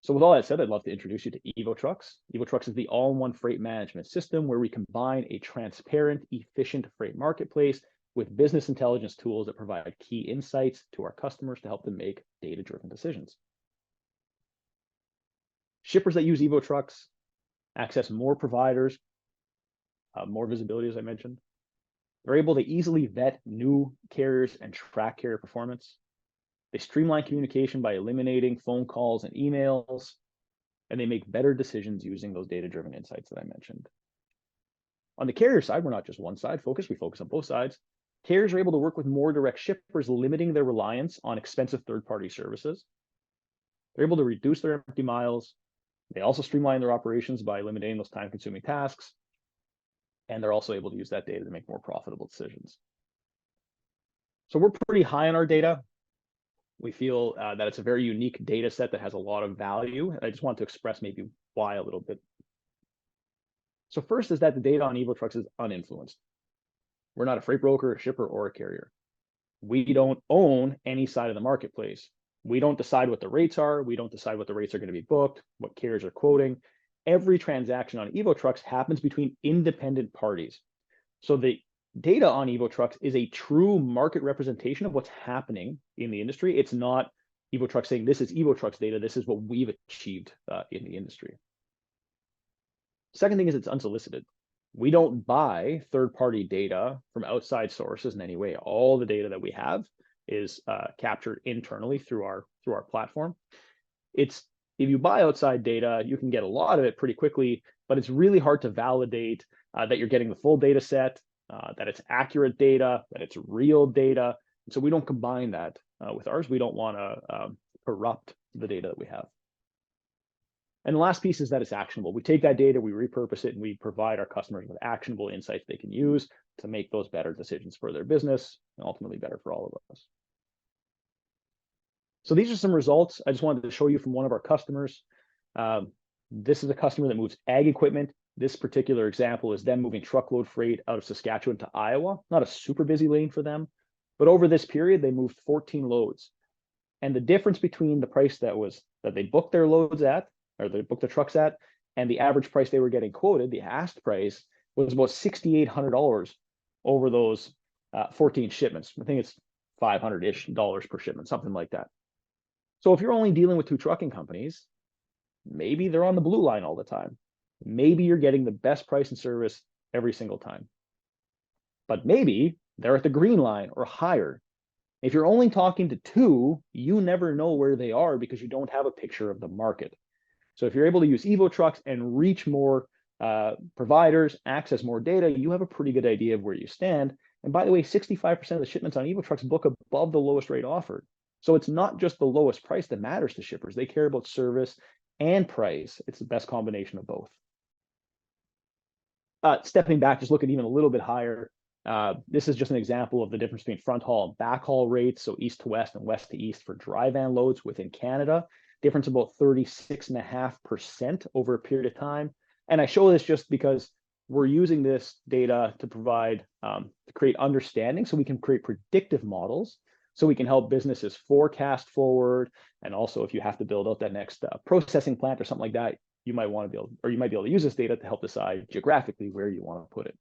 S4: So with all that said, I'd love to introduce you to Evotrux. Evotrux is the all-in-one freight management system where we combine a transparent, efficient freight marketplace with business intelligence tools that provide key insights to our customers to help them make data-driven decisions. Shippers that use Evotrux access more providers, more visibility, as I mentioned. They're able to easily vet new carriers and track carrier performance. They streamline communication by eliminating phone calls and emails, and they make better decisions using those data-driven insights that I mentioned. On the carrier side, we're not just one side focused, we focus on both sides. Carriers are able to work with more direct shippers, limiting their reliance on expensive third-party services. They're able to reduce their empty miles. They also streamline their operations by eliminating those time-consuming tasks. And they're also able to use that data to make more profitable decisions. So we're pretty high on our data. We feel that it's a very unique data set that has a lot of value. And I just want to express maybe why a little bit. So first is that the data on Evotrux is uninfluenced. We're not a freight broker, a shipper, or a carrier. We don't own any side of the marketplace. We don't decide what the rates are. We don't decide what the rates are going to be booked, what carriers are quoting. Every transaction on Evotrux happens between independent parties. So the data on Evotrux is a true market representation of what's happening in the industry. It's not Evotrux saying this is Evotrux data, this is what we've achieved in the industry. Second thing is it's unsolicited. We don't buy third-party data from outside sources in any way. All the data that we have is captured internally through our platform. If you buy outside data, you can get a lot of it pretty quickly, but it's really hard to validate that you're getting the full data set, that it's accurate data, that it's real data. And so we don't combine that with ours. We don't want to corrupt the data that we have. And the last piece is that it's actionable. We take that data, we repurpose it, and we provide our customers with actionable insights they can use to make those better decisions for their business and ultimately better for all of us. So these are some results I just wanted to show you from one of our customers. This is a customer that moves ag equipment. This particular example is them moving truckload freight out of Saskatchewan to Iowa. Not a super busy lane for them, but over this period, they moved 14 loads. And the difference between the price that they booked their loads at, or they booked the trucks at, and the average price they were getting quoted, the asked price, was about $6,800 over those 14 shipments. I think it's $500-ish per shipment, something like that. So if you're only dealing with two trucking companies, maybe they're on the blue line all the time. Maybe you're getting the best price and service every single time. But maybe they're at the green line or higher. If you're only talking to two, you never know where they are because you don't have a picture of the market. So if you're able to use Evotrux and reach more providers, access more data, you have a pretty good idea of where you stand. And by the way, 65% of the shipments on Evotrux book above the lowest rate offered. So it's not just the lowest price that matters to shippers. They care about service and price. It's the best combination of both. Stepping back, just looking even a little bit higher. This is just an example of the difference between front haul and back haul rates. So east to west and west to east for dry van loads within Canada. Difference about 36.5% over a period of time. And I show this just because we're using this data to provide, to create understanding so we can create predictive models so we can help businesses forecast forward. And also if you have to build out that next processing plant or something like that, you might want to be able, or you might be able to use this data to help decide geographically where you want to put it.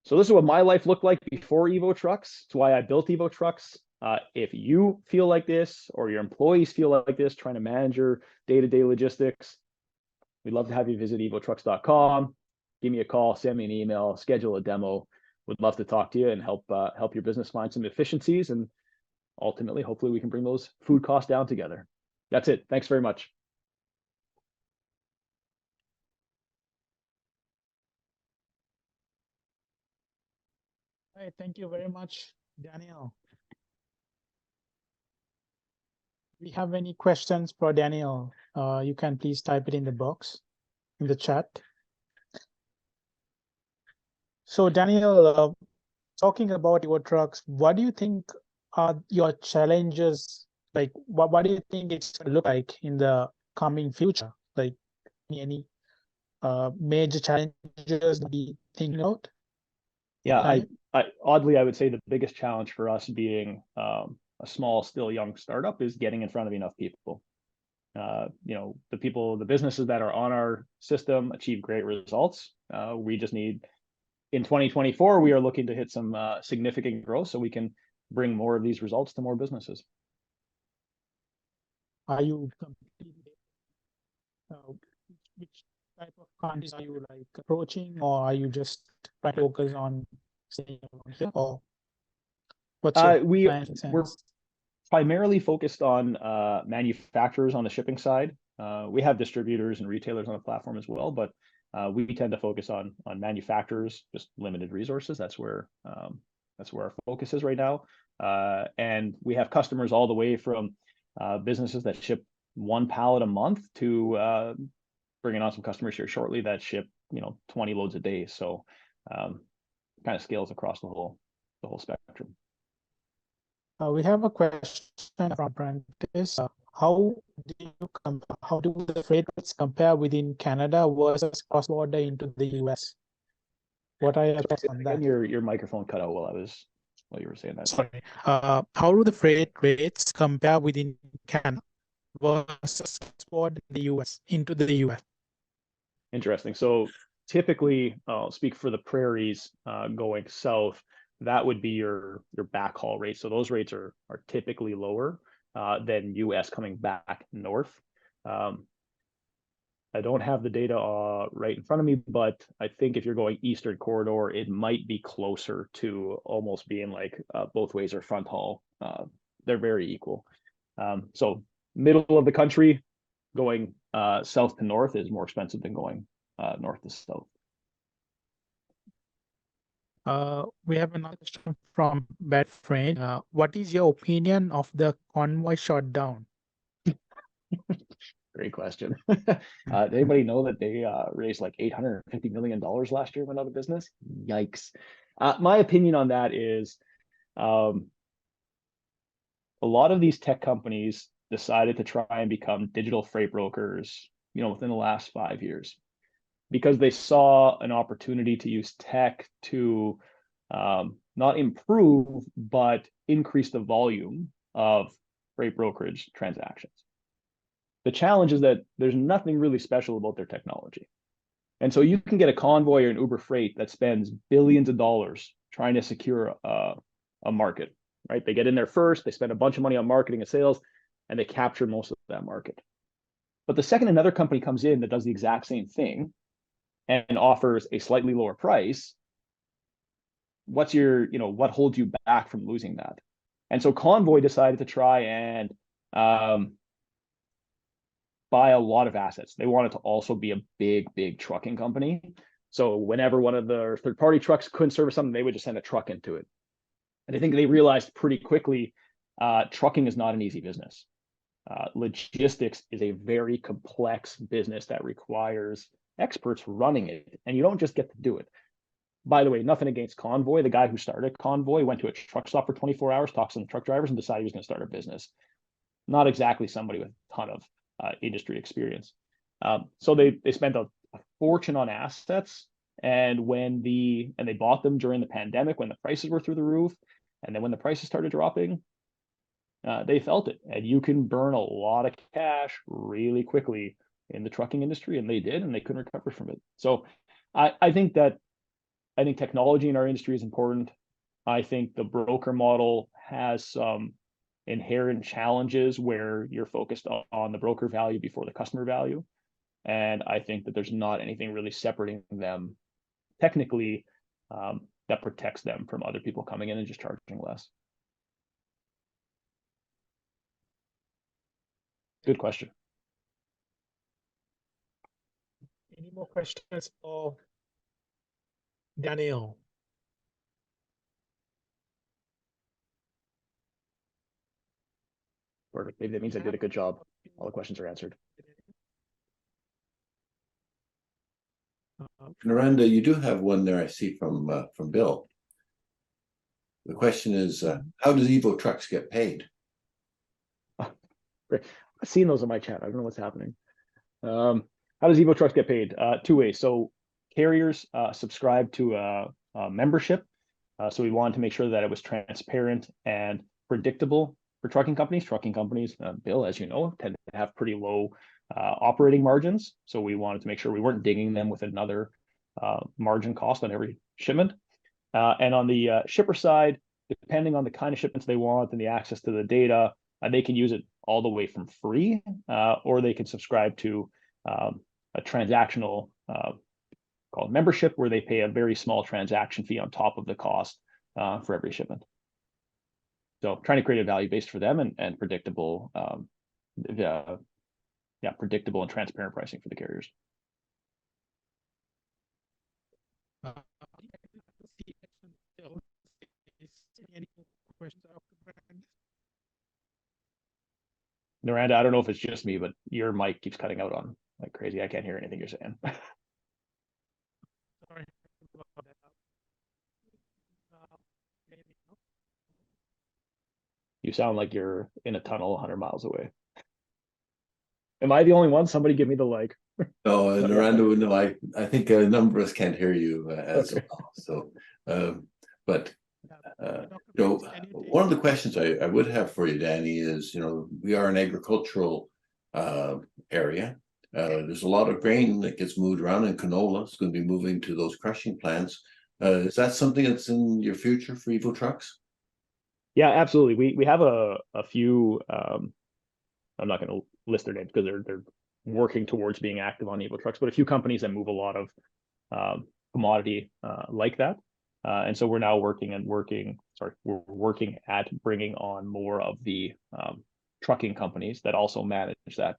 S4: So this is what my life looked like before Evotrux. It's why I built Evotrux. If you feel like this or your employees feel like this, trying to manage your day-to-day logistics, we'd love to have you visit evotrux.com. Give me a call, send me an email, schedule a demo. Would love to talk to you and help your business find some efficiencies. And ultimately, hopefully we can bring those food costs down together. That's it. Thanks very much.
S2: All right, thank you very much, Daniel. If you have any questions for Daniel, you can please type it in the box, in the chat. So Daniel, talking about Evotrux, what do you think are your challenges? Like, what do you think it's going to look like in the coming future? any major challenges to be thinking about?
S4: Yeah,
S2: Right.
S4: oddly, I would say the biggest challenge for us being a small, still young startup is getting in front of enough people. The businesses that are on our system achieve great results. We just need, in 2024, we are looking to hit some significant growth so we can bring more of these results to more businesses.
S2: Are you completely, which type of countries are you like approaching, or are you just trying to focus on staying around here, or what's your plan in
S4: We're
S2: sense?
S4: primarily focused on manufacturers on the shipping side. We have distributors and retailers on the platform as well, but we tend to focus on manufacturers, just limited resources. That's where our focus is right now. And we have customers all the way from businesses that ship 1 pallet a month to bringing on some customers here shortly that ship 20 loads a day. So kind of scales across the whole spectrum.
S2: We have a question from Prentice. How do the freight rates compare within Canada versus cross-border into the US? What are your thoughts on that?
S4: Again, your microphone cut out while you were saying that.
S2: Sorry. How do the freight rates compare within Canada versus cross-border in the US into the US?
S4: Interesting. So typically, I'll speak for the prairies going south. That would be your backhaul rate. So those rates are typically lower than US coming back north. I don't have the data right in front of me, but I think if you're going Eastern Corridor, it might be closer to almost being like both ways are front haul. They're very equal. So middle of the country, going south to north is more expensive than going north to south.
S2: We have another question from Bad Friend. What is your opinion of the convoy shutdown?
S4: Great question. Did anybody know that they raised like $850 million last year, went out of business? Yikes. My opinion on that is a lot of these tech companies decided to try and become digital freight brokers, within the last 5 years, because they saw an opportunity to use tech to not improve, but increase the volume of freight brokerage transactions. The challenge is that there's nothing really special about their technology. And so you can get a Convoy or an Uber Freight that spends billions of dollars trying to secure a market, right? They get in there first, they spend a bunch of money on marketing and sales, and they capture most of that market. But the second another company comes in that does the exact same thing and offers a slightly lower price, what holds you back from losing that? And so Convoy decided to try and buy a lot of assets. They wanted to also be a big trucking company. So whenever one of their third-party trucks couldn't service something, they would just send a truck into it. And I think they realized pretty quickly, trucking is not an easy business. Logistics is a very complex business that requires experts running it, and you don't just get to do it. By the way, nothing against Convoy. The guy who started Convoy went to a truck stop for 24 hours, talked to some truck drivers, and decided he was going to start a business. Not exactly somebody with a ton of industry experience. So they spent a fortune on assets, and they bought them during the pandemic when the prices were through the roof, and then when the prices started dropping, they felt it. And you can burn a lot of cash really quickly in the trucking industry, and they did, and they couldn't recover from it. So I think technology in our industry is important. I think the broker model has some inherent challenges where you're focused on the broker value before the customer value. And I think that there's not anything really separating them technically that protects them from other people coming in and just charging less. Good question.
S2: Any more questions for Daniel?
S4: Perfect. Maybe that means I did a good job. All the questions are answered.
S1: Narendra, you do have one there I see from Bill. The question is, how does Evotrux get paid?
S4: Great. I've seen those in my chat. I don't know what's happening. How does Evotrux get paid? Two ways. So carriers subscribe to a membership. So we wanted to make sure that it was transparent and predictable for trucking companies. Trucking companies, Bill, as you know, tend to have pretty low operating margins. So we wanted to make sure we weren't dinging them with another margin cost on every shipment. And on the shipper side, depending on the kind of shipments they want and the access to the data, they can use it all the way from free, or they can subscribe to a transactional called membership, where they pay a very small transaction fee on top of the cost for every shipment. So trying to create a value based for them and predictable, predictable and transparent pricing for the carriers. Narendra, I don't know if it's just me, but your mic keeps cutting out on like crazy. I can't hear anything you're saying.
S2: Sorry.
S4: You sound like you're in a tunnel 100 miles away. Am I the only one? Somebody give me the like.
S1: No, Narendra, no, I think a number of us can't hear you as
S4: Okay.
S1: well. So, but you know, one of the questions I would have for you, Danny, is, you know, we are an agricultural area. There's a lot of grain that gets moved around, and canola is going to be moving to those crushing plants. Is that something that's in your future for Evotrux?
S4: Yeah, absolutely. We have a few. I'm not going to list their names because they're working towards being active on Evotrux, but a few companies that move a lot of commodity like that. And so we're now working at bringing on more of the trucking companies that also manage that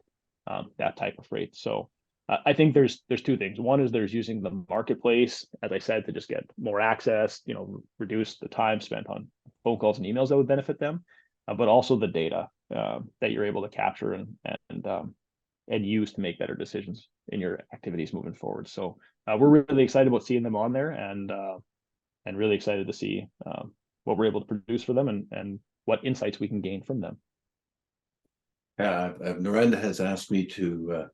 S4: type of freight. So I think there's two things. One is there's using the marketplace, as I said, to just get more access, you know, reduce the time spent on phone calls and emails that would benefit them, but also the data that you're able to capture and use to make better decisions in your activities moving forward. So we're really excited about seeing them on there, and really excited to see what we're able to produce for them and what insights we can gain from them.
S1: Narendra has asked me to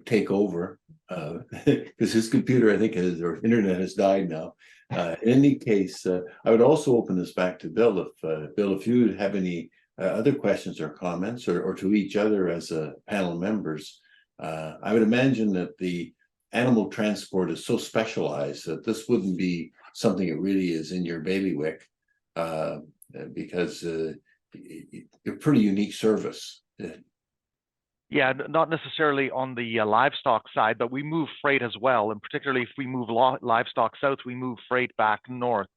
S1: take over because his computer, I think, or internet has died now. In any case, I would also open this back to Bill. Bill, if you have any other questions or comments, or to each other as panel members, I would imagine that the animal transport is so specialized that this wouldn't be something that really is in your bailiwick, because you're pretty unique service.
S3: Yeah, not necessarily on the livestock side, but we move freight as well. And particularly if we move livestock south, we move freight back north.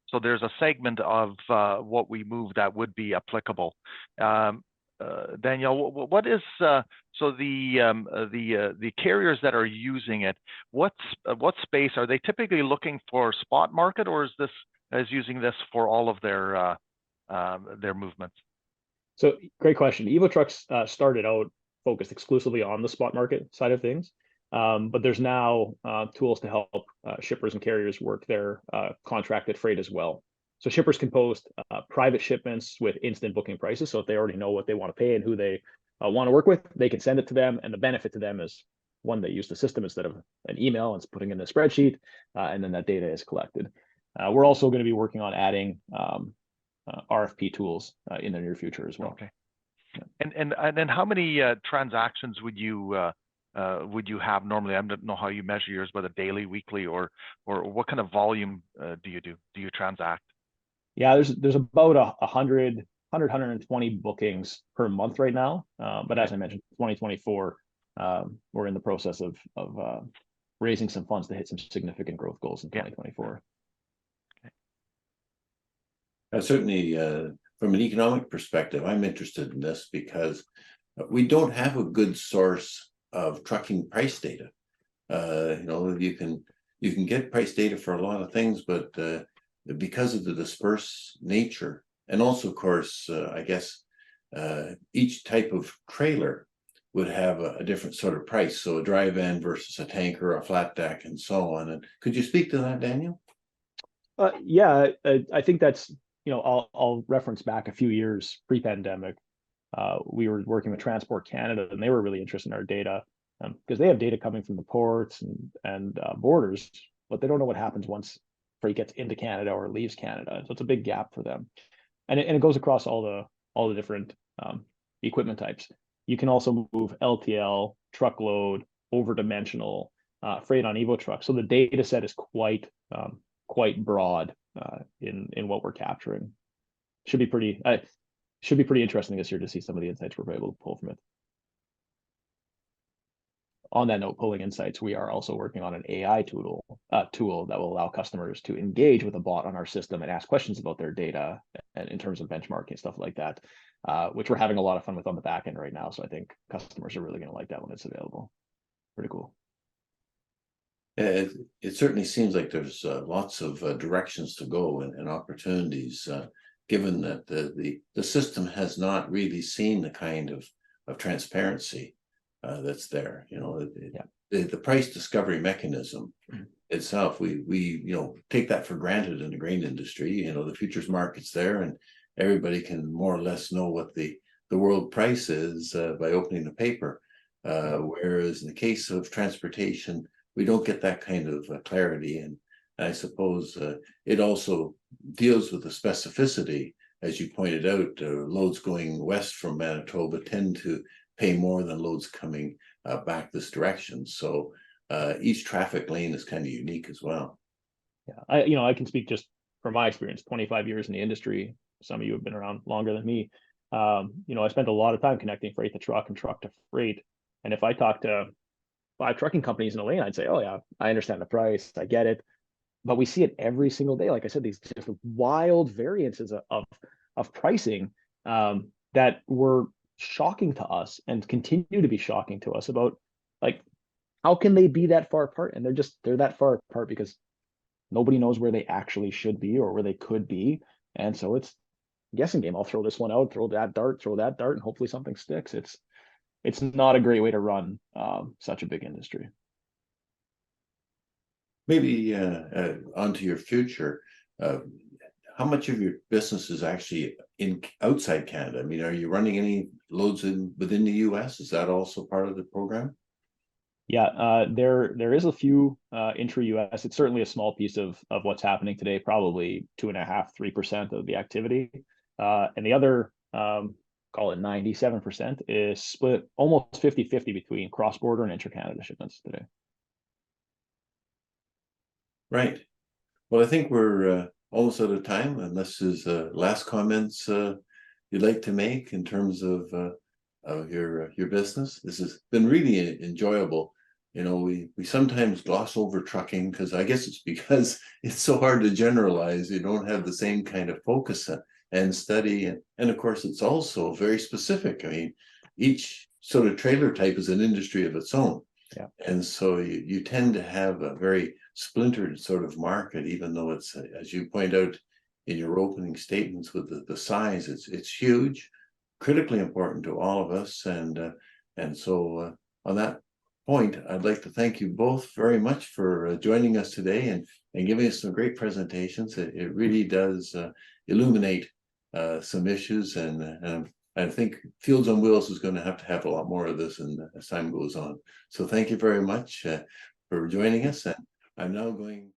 S3: So there's a segment of what we move that would be applicable. Danielle, what is so the carriers that are using it? What space are they typically looking for? Spot market, or is using this for all of their movements?
S4: So great question. Evotrux started out focused exclusively on the spot market side of things, but there's now tools to help shippers and carriers work their contracted freight as well. So shippers can post private shipments with instant booking prices. So if they already know what they want to pay and who they want to work with, they can send it to them. And the benefit to them is, one, they use the system instead of an email, and it's putting in a spreadsheet, and then that data is collected. We're also going to be working on adding RFP tools in the near future as well.
S3: Okay. And then how many transactions would you have normally? I don't know how you measure yours, whether daily, weekly, or what kind of volume do you transact?
S4: Yeah, there's about 120 bookings per month right now. But as I mentioned, 2024, we're in the process of raising some funds to hit some significant growth goals in 2024.
S1: Certainly, from an economic perspective, I'm interested in this because we don't have a good source of trucking price data. You know, you can get price data for a lot of things, but because of the dispersed nature, and also, of course, I guess each type of trailer would have a different sort of price. So a dry van versus a tanker, a flat deck, and so on. And could you speak to that, Daniel?
S4: Yeah, I think that's, you know, I'll reference back a few years pre-pandemic. We were working with Transport Canada, and they were really interested in our data because they have data coming from the ports and borders, but they don't know what happens once freight gets into Canada or leaves Canada. So it's a big gap for them, and it goes across all the different equipment types. You can also move LTL, truckload, over dimensional freight on Evotrux. So the data set is quite broad in what we're capturing. Should be pretty interesting this year to see some of the insights we're able to pull from it. On that note, pulling insights, we are also working on an AI tool that will allow customers to engage with a bot on our system and ask questions about their data and in terms of benchmarking, stuff like that, which we're having a lot of fun with on the back end right now. So I think customers are really going to like that when it's available. Pretty cool.
S1: It certainly seems like there's lots of directions to go and opportunities, given that the system has not really seen the kind of transparency that's there. You know, the price discovery mechanism itself, we take that for granted in the grain industry. You know, the futures market's there, and everybody can more or less know what the world price is by opening the paper. Whereas in the case of transportation, we don't get that kind of clarity. And I suppose it also deals with the specificity. As you pointed out, loads going west from Manitoba tend to pay more than loads coming back this direction. So each traffic lane is kind of unique as well.
S4: Yeah, I can speak just from my experience, 25 years in the industry. Some of you have been around longer than me. I spent a lot of time connecting freight to truck and truck to freight. And if I talk to 5 trucking companies in a lane, I'd say, oh yeah, I understand the price, I get it. But we see it every single day. Like I said, these just wild variances of pricing that were shocking to us and continue to be shocking to us about, like, how can they be that far apart? And they're that far apart because nobody knows where they actually should be or where they could be. And so it's a guessing game. I'll throw this one out, throw that dart, and hopefully something sticks. It's not a great way to run such a big industry.
S1: Maybe onto your future, how much of your business is actually outside Canada? I mean, are you running any loads within the US? Is that also part of the program?
S4: Yeah, there is a few intra-US. It's certainly a small piece of what's happening today, probably 2.5–3% of the activity. And the other, call it 97%, is split almost 50-50 between cross-border and intra-Canada shipments today.
S1: Right. Well, I think we're almost out of time, unless there's last comments you'd like to make in terms of your business. This has been really enjoyable. You know, we sometimes gloss over trucking because I guess it's because it's so hard to generalize. You don't have the same kind of focus and study. And of course, it's also very specific. I mean, each sort of trailer type is an industry of its own.
S4: Yeah.
S1: And so you tend to have a very splintered sort of market, even though it's, as you point out in your opening statements with the size, it's huge, critically important to all of us. And so on that point, I'd like to thank you both very much for joining us today and giving us some great presentations. It really does illuminate some issues, and I think Fields on Wheels is going to have a lot more of this as time goes on. So thank you very much for joining us. And I'm now going